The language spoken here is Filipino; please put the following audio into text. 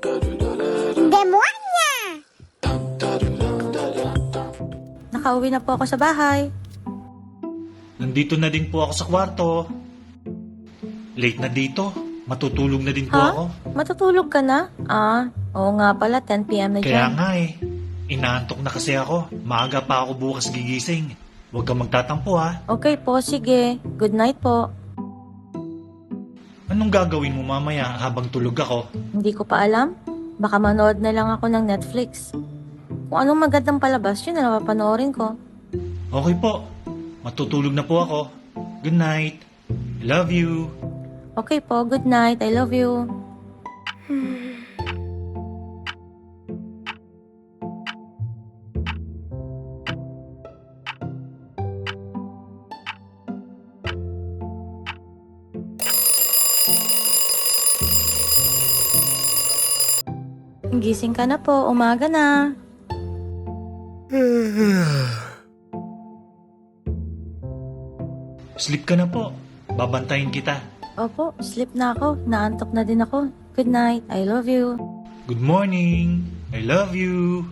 Demonya! Nakauwi na po ako sa bahay. Nandito na din po ako sa kwarto. Late na dito. Matutulog na din po ako. Matutulog ka na? Oo nga pala, 10 p.m. na Kaya dyan. nga eh. Inaantok na kasi ako. Maaga pa ako bukas gigising. Huwag kang magtatampo ha. Okay po, sige. Good night po. Anong gagawin mo mamaya habang tulog ako? Hindi ko pa alam. Baka manood na lang ako ng Netflix. Kung anong magandang palabas, yun na napapanoorin ko. Okay po. Matutulog na po ako. Good night. I love you. Okay po, good night. I love you. Gising ka na po. Umaga na. Sleep ka na po. Babantayin kita. Opo, sleep na ako. Naantok na din ako. Good night. I love you. Good morning. I love you.